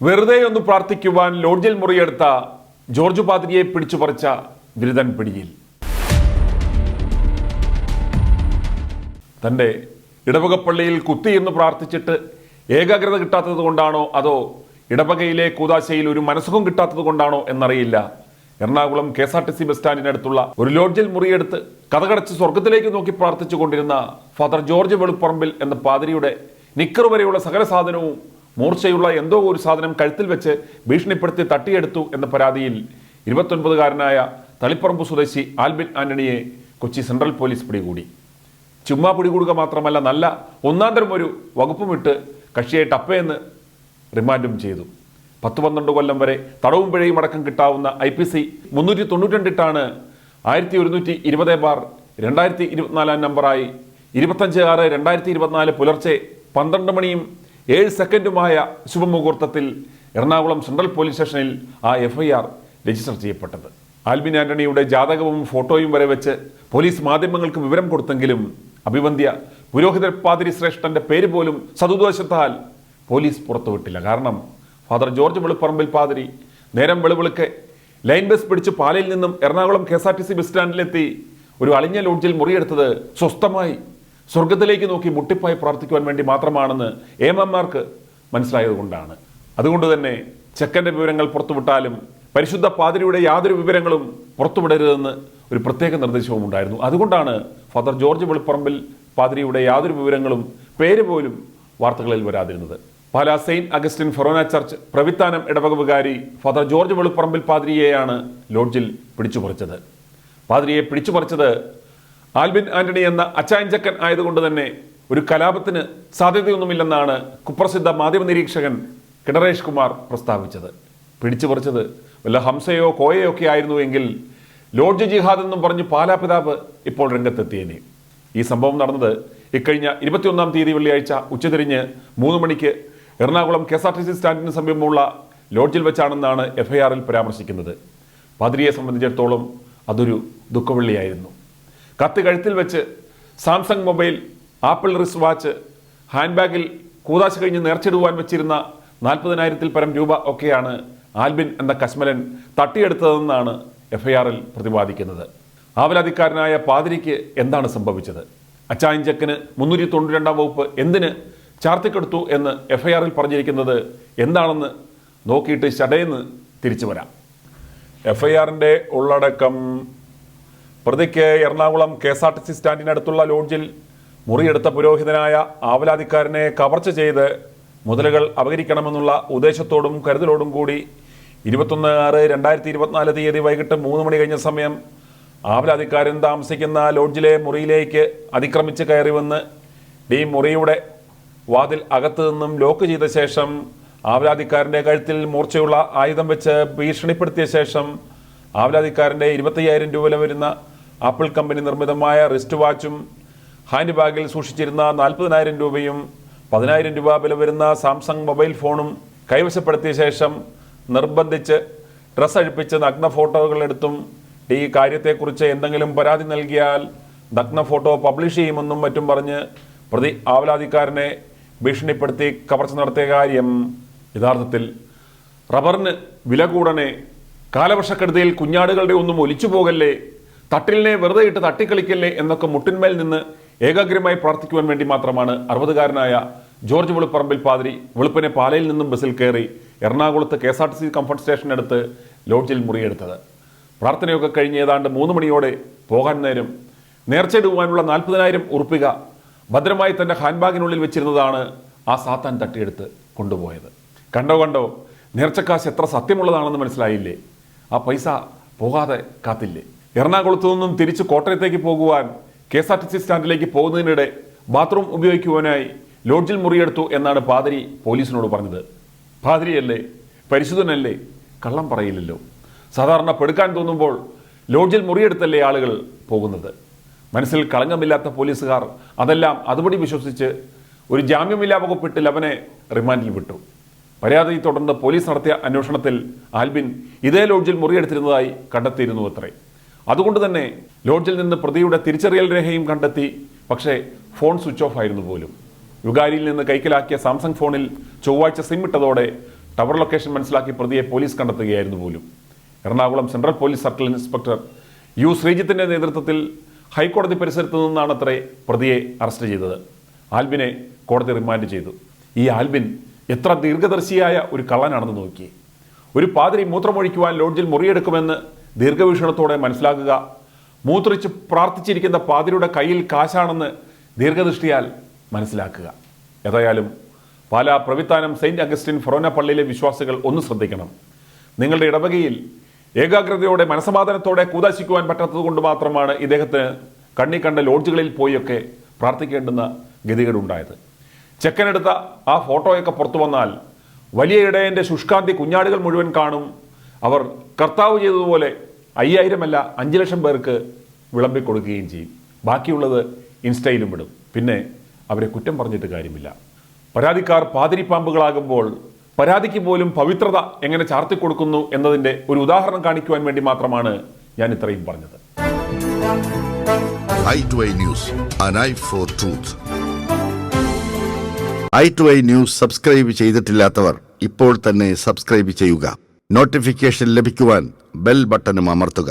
വെറുതെ ഒന്ന് പ്രാർത്ഥിക്കുവാൻ ലോഡ്ജിൽ മുറിയെടുത്ത ജോർജ് പാദ്രിയെ പിടിച്ചുപറിച്ച ബിരുദൻ പിടിയിൽ. തൻ്റെ ഇടവകപ്പള്ളിയിൽ കുത്തിയിരുന്ന് പ്രാർത്ഥിച്ചിട്ട് ഏകാഗ്രത കിട്ടാത്തത് കൊണ്ടാണോ അതോ ഇടവകയിലെ കൂതാശയിൽ ഒരു മനസ്സുഖം കിട്ടാത്തത് കൊണ്ടാണോ എന്നറിയില്ല, എറണാകുളം KSRTC ബസ് സ്റ്റാൻഡിനടുത്തുള്ള ഒരു ലോഡ്ജിൽ മുറിയെടുത്ത് കതകടച്ച് സ്വർഗത്തിലേക്ക് നോക്കി പ്രാർത്ഥിച്ചു കൊണ്ടിരുന്ന ഫാദർ ജോർജ് വെളുപ്പറമ്പിൽ എന്ന പാതിരിയുടെ നിക്കർ വരെയുള്ള സകല സാധനവും മൂർച്ചയുള്ള എന്തോ ഒരു സാധനം കഴുത്തിൽ വെച്ച് ഭീഷണിപ്പെടുത്തി തട്ടിയെടുത്തു എന്ന പരാതിയിൽ 29-കാരനായ തളിപ്പറമ്പ് സ്വദേശി ആൽബിൻ ആന്റണിയെ കൊച്ചി സെൻട്രൽ പോലീസ് പിടികൂടി. ചുമ്മാ പിടികൂടുക മാത്രമല്ല, നല്ല ഒന്നാന്തരം ഒരു വകുപ്പുമിട്ട് കക്ഷിയെ ടപ്പയെന്ന് റിമാൻഡും ചെയ്തു. 10-12 കൊല്ലം വരെ തടവും പിഴയും അടക്കം കിട്ടാവുന്ന IPC 392 1120/2024 നമ്പറായി 25/6/2024 പുലർച്ചെ 12:07 ശുഭമുഹൂർത്തത്തിൽ എറണാകുളം സെൻട്രൽ പോലീസ് സ്റ്റേഷനിൽ ആ FIR രജിസ്റ്റർ ചെയ്യപ്പെട്ടത്. ആൽബിൻ ആന്റണിയുടെ ജാതകവും ഫോട്ടോയും വരെ വെച്ച് പോലീസ് മാധ്യമങ്ങൾക്ക് വിവരം കൊടുത്തെങ്കിലും അഭിവന്ദ്യ പുരോഹിത പാതിരി ശ്രേഷ്ഠന്റെ പേര് പോലും സതുദ്ദേശത്താൽ പോലീസ് പുറത്തുവിട്ടില്ല. കാരണം ഫാദർ ജോർജ് വെളുപ്പറമ്പിൽ പാതിരി നേരം വെളുവിളുക്കെ ലൈൻ ബസ് പിടിച്ച് പാലയിൽ നിന്നും എറണാകുളം KSRTC ബസ് സ്റ്റാൻഡിലെത്തി ഒരു അളിഞ്ഞ ലോഡ്ജിൽ മുറിയെടുത്തത് സ്വസ്ഥമായി സ്വർഗത്തിലേക്ക് നോക്കി മുട്ടിപ്പായി പ്രാർത്ഥിക്കുവാൻ വേണ്ടി മാത്രമാണെന്ന് ഏമാർക്ക് മനസ്സിലായതുകൊണ്ടാണ്. അതുകൊണ്ട് തന്നെ ചെക്കൻ്റെ വിവരങ്ങൾ പുറത്തുവിട്ടാലും പരിശുദ്ധ പാതിരിയുടെ യാതൊരു വിവരങ്ങളും പുറത്തുവിടരുതെന്ന് ഒരു പ്രത്യേക നിർദ്ദേശവും ഉണ്ടായിരുന്നു. അതുകൊണ്ടാണ് ഫാദർ ജോർജ് വെളുപ്പറമ്പിൽ പാതിരിയുടെ യാതൊരു വിവരങ്ങളും പേര് പോലും വാർത്തകളിൽ വരാതിരുന്നത്. Pala saint Augustine forane church Pravithanam ഇടവക വികാരി ഫാദർ ജോർജ് വെളുപ്പറമ്പിൽ പാതിരിയെയാണ് ലോഡ്ജിൽ പിടിച്ചുപറിച്ചത്. പാതിരിയെ പിടിച്ചുപറിച്ചത് ആൽബിൻ ആന്റണി എന്ന അച്ചായഞ്ചക്കൻ ആയതുകൊണ്ട് തന്നെ ഒരു കലാപത്തിന് സാധ്യതയൊന്നുമില്ലെന്നാണ് കുപ്രസിദ്ധ മാധ്യമ നിരീക്ഷകൻ കിടറേഷ് കുമാർ പ്രസ്താവിച്ചത്. പിടിച്ചുപറിച്ചത് വല്ല ഹംസയോ കോയയോ ഒക്കെ ആയിരുന്നുവെങ്കിൽ ലോഡ്ജ് ജിഹാദ് എന്നും പറഞ്ഞ് പാലാ പിതാവ് ഇപ്പോൾ രംഗത്തെത്തിയേനെ. ഈ സംഭവം നടന്നത് ഇക്കഴിഞ്ഞ 21-ാം തീയതി വെള്ളിയാഴ്ച ഉച്ചതിരിഞ്ഞ് 3 മണിക്ക് എറണാകുളം KSRTC സ്റ്റാൻഡിന് സമീപമുള്ള ലോഡ്ജിൽ വെച്ചാണെന്നാണ് FIR-ൽ പരാമർശിക്കുന്നത്. പാതിരിയെ സംബന്ധിച്ചിടത്തോളം അതൊരു ദുഃഖവെള്ളിയായിരുന്നു. കത്ത് കഴുത്തിൽ വെച്ച് Samsung mobile, apple wrist watch, hand ബാഗിൽ കൂതാശ കഴിഞ്ഞ് നേർച്ചിടുവാൻ വെച്ചിരുന്ന 40,000-ൽ പരം രൂപ ഒക്കെയാണ് ആൽബിൻ എന്ന കശ്മലൻ തട്ടിയെടുത്തതെന്നാണ് FIR-ൽ പ്രതിപാദിക്കുന്നത്. ആവലാതിക്കാരനായ പാതിരിക്ക് എന്താണ് സംഭവിച്ചത്? അച്ചായഞ്ചക്കന് 392-ാം വകുപ്പ് എന്തിന് ചാർത്തിക്കെടുത്തു എന്ന് FIR-ൽ പറഞ്ഞിരിക്കുന്നത് എന്താണെന്ന് നോക്കിയിട്ട് ചടയെന്ന് തിരിച്ചു വരാം. FIR-ന്റെ ഉള്ളടക്കം: പ്രതിക്ക് എറണാകുളം KSRTC സ്റ്റാൻഡിനടുത്തുള്ള ലോഡ്ജിൽ മുറിയെടുത്ത പുരോഹിതനായ ആവലാതിക്കാരനെ കവർച്ച ചെയ്ത് മുതലുകൾ അപഹരിക്കണമെന്നുള്ള ഉദ്ദേശത്തോടും കരുതലോടും കൂടി 21/6/2024 തീയതി വൈകിട്ട് 3 മണി കഴിഞ്ഞ സമയം ആവലാതിക്കാരൻ താമസിക്കുന്ന ലോഡ്ജിലെ മുറിയിലേക്ക് അതിക്രമിച്ച് കയറി വന്ന് ഈ മുറിയുടെ വാതിൽ അകത്തു നിന്നും ലോക്ക് ചെയ്ത ശേഷം ആവലാതിക്കാരൻ്റെ കഴുത്തിൽ മൂർച്ചയുള്ള ആയുധം വെച്ച് ഭീഷണിപ്പെടുത്തിയ ശേഷം ആവലാതിക്കാരൻ്റെ 25,000 രൂപ വില വരുന്ന ആപ്പിൾ കമ്പനി നിർമ്മിതമായ റിസ്റ്റ് വാച്ചും ഹാൻഡ് ബാഗിൽ സൂക്ഷിച്ചിരുന്ന 40,000 രൂപയും 10,000 രൂപ വില വരുന്ന സാംസങ് മൊബൈൽ ഫോണും കൈവശപ്പെടുത്തിയ ശേഷം നിർബന്ധിച്ച് ഡ്രസ്സ് അഴിപ്പിച്ച് നഗ്ന ഫോട്ടോകൾ എടുത്തും ഈ കാര്യത്തെക്കുറിച്ച് എന്തെങ്കിലും പരാതി നൽകിയാൽ നഗ്ന ഫോട്ടോ പബ്ലിഷ് ചെയ്യുമെന്നും മറ്റും പറഞ്ഞ് പ്രതി ആവലാതിക്കാരനെ ഭീഷണിപ്പെടുത്തി കവർച്ച നടത്തിയ കാര്യം യഥാർത്ഥത്തിൽ റബ്ബറിന് വില കൂടണേ, കാലവർഷക്കെടുതിയിൽ കുഞ്ഞാടുകളുടെ ഒന്നും ഒലിച്ചു പോകല്ലേ, തട്ടിലിനെ വെറുതെ ഇട്ട് തട്ടിക്കളിക്കല്ലേ എന്നൊക്കെ മുട്ടിന്മേൽ നിന്ന് ഏകാഗ്രമായി പ്രാർത്ഥിക്കുവാൻ വേണ്ടി മാത്രമാണ് 60-കാരനായ ജോർജ് വെളുപ്പറമ്പിൽ പാതിരി വെളുപ്പിനെ പാലയിൽ നിന്നും ബസ്സിൽ കയറി എറണാകുളത്ത് KSRTC കംഫർട്ട് സ്റ്റേഷനടുത്ത് ലോഡ്ജിൽ മുറിയെടുത്തത്. പ്രാർത്ഥനയൊക്കെ കഴിഞ്ഞ് ഏതാണ്ട് 3 മണിയോടെ പോകാൻ നേരം നേർച്ചയിടുവാനുള്ള 40,000 ഉറുപ്പിക ഭദ്രമായി തൻ്റെ ഹാൻഡ് ബാഗിനുള്ളിൽ വെച്ചിരുന്നതാണ് ആ സാത്താൻ തട്ടിയെടുത്ത് കൊണ്ടുപോയത്. കണ്ടോ നേർച്ചക്കാശ് എത്ര സത്യമുള്ളതാണെന്ന് മനസ്സിലായില്ലേ? ആ പൈസ പോകാതെ കാത്തില്ലേ? എറണാകുളത്തു നിന്നും തിരിച്ച് കോട്ടയത്തേക്ക് പോകുവാൻ KSRTC സ്റ്റാൻഡിലേക്ക് പോകുന്നതിനിടെ ബാത്റൂം ഉപയോഗിക്കുവാനായി ലോഡ്ജിൽ മുറിയെടുത്തു എന്നാണ് പാതിരി പോലീസിനോട് പറഞ്ഞത്. പാതിരിയല്ലേ, പരിശുദ്ധനല്ലേ, കള്ളം പറയില്ലല്ലോ. സാധാരണ പെടുക്കാൻ തോന്നുമ്പോൾ ലോഡ്ജിൽ മുറിയെടുത്തല്ലേ ആളുകൾ പോകുന്നത്. മനസ്സിൽ കളങ്കമില്ലാത്ത പോലീസുകാർ അതെല്ലാം അതുപടി വിശ്വസിച്ച് ഒരു ജാമ്യമില്ലാ വകുപ്പിട്ട് അവനെ റിമാൻഡിൽ വിട്ടു. പരാതി തുടർന്ന് പോലീസ് നടത്തിയ അന്വേഷണത്തിൽ ആൽബിൻ ഇതേ ലോഡ്ജിൽ മുറിയെടുത്തിരുന്നതായി കണ്ടെത്തിയിരുന്നു അത്രേ. അതുകൊണ്ട് തന്നെ ലോഡ്ജിൽ നിന്ന് പ്രതിയുടെ തിരിച്ചറിയൽ രേഖയും കണ്ടെത്തി. പക്ഷേ ഫോൺ സ്വിച്ച് ഓഫ് ആയിരുന്നു പോലും. യുഗാരിയിൽ നിന്ന് കൈക്കലാക്കിയ സാംസങ് ഫോണിൽ ചൊവ്വാഴ്ച സിം ഇട്ടതോടെ ടവർ ലൊക്കേഷൻ മനസ്സിലാക്കി പ്രതിയെ പോലീസ് കണ്ടെത്തുകയായിരുന്നു പോലും. Ernakulam central police circle inspector U ശ്രീജിത്തിന്റെ നേതൃത്വത്തിൽ ഹൈക്കോടതി പരിസരത്ത് നിന്നാണത്രേ പ്രതിയെ അറസ്റ്റ് ചെയ്തത്. ആൽബിനെ കോടതി റിമാൻഡ് ചെയ്തു. ഈ ആൽബിൻ എത്ര ദീർഘദർശിയായ ഒരു കള്ളനാണെന്ന് നോക്കി. ഒരു പാതിരി മൂത്രമൊഴിക്കുവാൻ ലോഡ്ജിൽ മുറിയെടുക്കുമെന്ന് ദീർഘവീക്ഷണത്തോടെ മനസ്സിലാക്കുക, മൂത്രിച്ച് പ്രാർത്ഥിച്ചിരിക്കുന്ന പാതിരിയുടെ കയ്യിൽ കാശാണെന്ന് ദീർഘദൃഷ്ടിയാൽ മനസ്സിലാക്കുക. ഏതായാലും പാലാ പ്രവിത്താനം സെയിന്റ് അഗസ്റ്റിൻ ഫൊറോന പള്ളിയിലെ വിശ്വാസികൾ ഒന്ന് ശ്രദ്ധിക്കണം. നിങ്ങളുടെ ഇടവകയിൽ ഏകാഗ്രതയോടെ മനസമാധാനത്തോടെ കൂതാശിക്കുവാൻ പറ്റാത്തത് കൊണ്ട് മാത്രമാണ് ഇദ്ദേഹത്തിന് കണ്ണി കണ്ട ലോഡ്ജുകളിൽ പോയൊക്കെ പ്രാർത്ഥിക്കേണ്ടുന്ന ഗതികേടുണ്ടായത്. ചെക്കനെടുത്ത ആ ഫോട്ടോയൊക്കെ പുറത്തു വന്നാൽ വലിയ ഇടയൻ്റെ ശുഷ്കാന്തി കുഞ്ഞാടുകൾ മുഴുവൻ കാണും. അവർ കർത്താവ് ചെയ്തതുപോലെ 5000 അല്ല 5 ലക്ഷം പേർക്ക് വിളമ്പിക്കൊടുക്കുകയും ചെയ്യും. ബാക്കിയുള്ളത് ഇൻസ്റ്റയിലും വിടും. പിന്നെ അവരെ കുറ്റം പറഞ്ഞിട്ട് കാര്യമില്ല. പരാതിക്കാർ പാതിരിപ്പാമ്പുകളാകുമ്പോൾ പരാതിക്ക് പോലും പവിത്രത എങ്ങനെ ചാർത്തിക്കൊടുക്കുന്നു എന്നതിൻ്റെ ഒരു ഉദാഹരണം കാണിക്കുവാൻ വേണ്ടി മാത്രമാണ് ഞാൻ ഇത്രയും പറഞ്ഞത്. i2i News, an eye for truth. i2i News subscribe ചെയ്തിട്ടില്ലാത്തവർ ഇപ്പോൾ തന്നെ സബ്സ്ക്രൈബ് ചെയ്യുക. നോട്ടിഫിക്കേഷൻ ലഭിക്കുവാൻ ബെൽ ബട്ടണും അമർത്തുക.